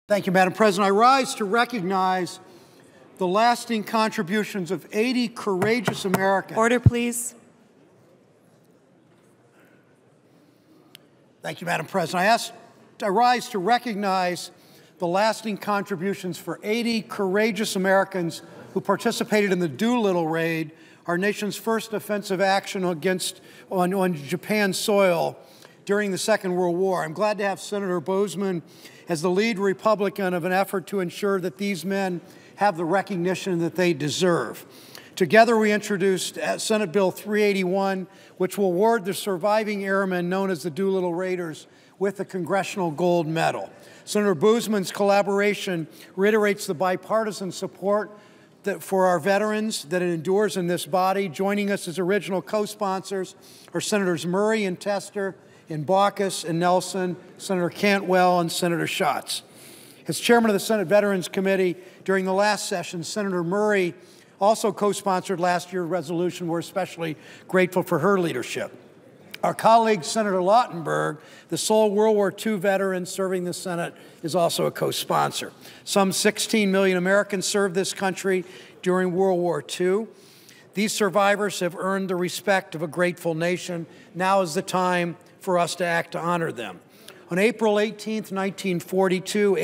Thank you, Madam President. I rise to recognize the lasting contributions of 80 courageous Americans. Order, please. Thank you, Madam President. I rise to recognize the lasting contributions for 80 courageous Americans who participated in the Doolittle raid, our nation's first offensive action on Japan's soil during the Second World War. I'm glad to have Senator Boozman as the lead Republican of an effort to ensure that these men have the recognition that they deserve. Together, we introduced Senate Bill 381, which will award the surviving airmen known as the Doolittle Raiders with the Congressional Gold Medal. Senator Boozman's collaboration reiterates the bipartisan support for our veterans that it endures in this body. Joining us as original co-sponsors are Senators Murray and Tester, and Baucus and Nelson, Senator Cantwell, and Senator Schatz. As chairman of the Senate Veterans Committee during the last session, Senator Murray also co-sponsored last year's resolution. We're especially grateful for her leadership. Our colleague, Senator Lautenberg, the sole World War II veteran serving the Senate, is also a co-sponsor. Some 16 million Americans served this country during World War II. These survivors have earned the respect of a grateful nation. Now is the time for us to act to honor them. On April 18, 1942,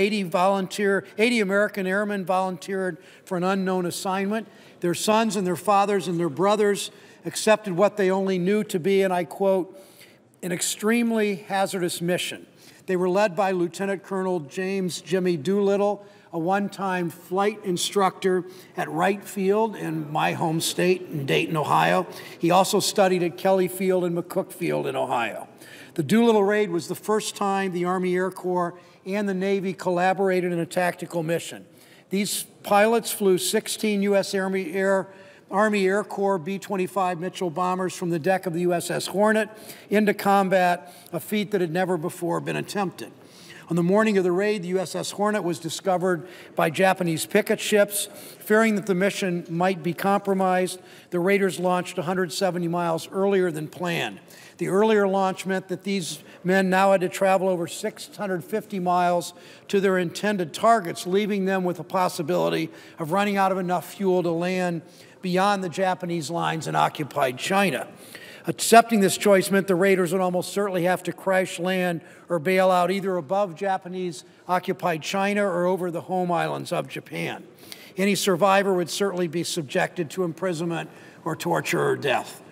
80 American airmen volunteered for an unknown assignment. Their sons and their fathers and their brothers accepted what they only knew to be, and I quote, an extremely hazardous mission. They were led by Lieutenant Colonel James Jimmy Doolittle, a one-time flight instructor at Wright Field in my home state in Dayton, Ohio. He also studied at Kelly Field and McCook Field in Ohio. The Doolittle raid was the first time the Army Air Corps and the Navy collaborated in a tactical mission. These pilots flew 16 U.S. Army Air Corps B-25 Mitchell bombers from the deck of the USS Hornet into combat, a feat that had never before been attempted. On the morning of the raid, the USS Hornet was discovered by Japanese picket ships. Fearing that the mission might be compromised, the raiders launched 170 miles earlier than planned. The earlier launch meant that these men now had to travel over 650 miles to their intended targets, leaving them with the possibility of running out of enough fuel to land beyond the Japanese lines in occupied China. Accepting this choice meant the raiders would almost certainly have to crash land or bail out either above Japanese-occupied China or over the home islands of Japan. Any survivor would certainly be subjected to imprisonment or torture or death.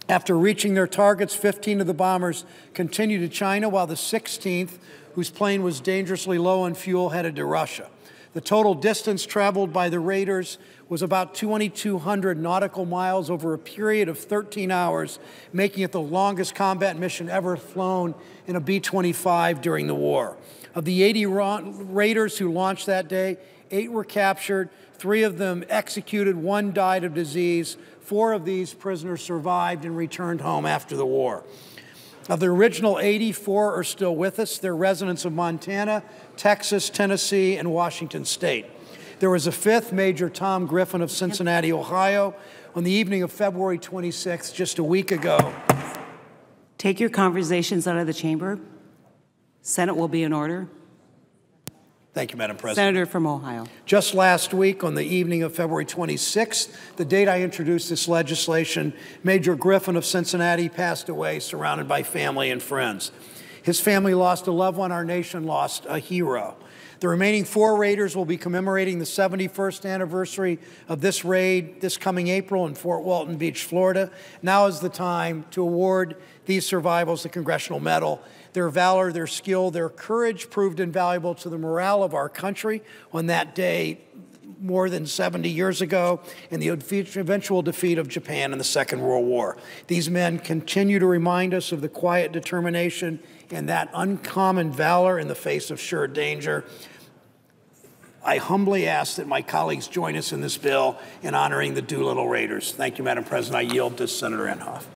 After reaching their targets, 15 of the bombers continued to China, while the 16th, whose plane was dangerously low on fuel, headed to Russia. The total distance traveled by the raiders was about 2,200 nautical miles over a period of 13 hours, making it the longest combat mission ever flown in a B-25 during the war. Of the 80 raiders who launched that day, 8 were captured, 3 of them executed, 1 died of disease. 4 of these prisoners survived and returned home after the war. Of the original 80, 4 are still with us. They're residents of Montana, Texas, Tennessee, and Washington State. There was a 5th, Major Tom Griffin of Cincinnati, Ohio, on the evening of February 26th, just a week ago. Take your conversations out of the chamber. Senate will be in order. Thank you, Madam President. Senator from Ohio. Just last week, on the evening of February 26th, the date I introduced this legislation, Major Griffin of Cincinnati passed away, surrounded by family and friends. His family lost a loved one. Our nation lost a hero. The remaining 4 raiders will be commemorating the 71st anniversary of this raid this coming April in Fort Walton Beach, Florida. Now is the time to award these survivors the Congressional Medal. Their valor, their skill, their courage proved invaluable to the morale of our country on that day more than 70 years ago in the eventual defeat of Japan in the Second World War. These men continue to remind us of the quiet determination and that uncommon valor in the face of sure danger. I humbly ask that my colleagues join us in this bill in honoring the Doolittle Raiders. Thank you, Madam President. I yield to Senator Inhofe.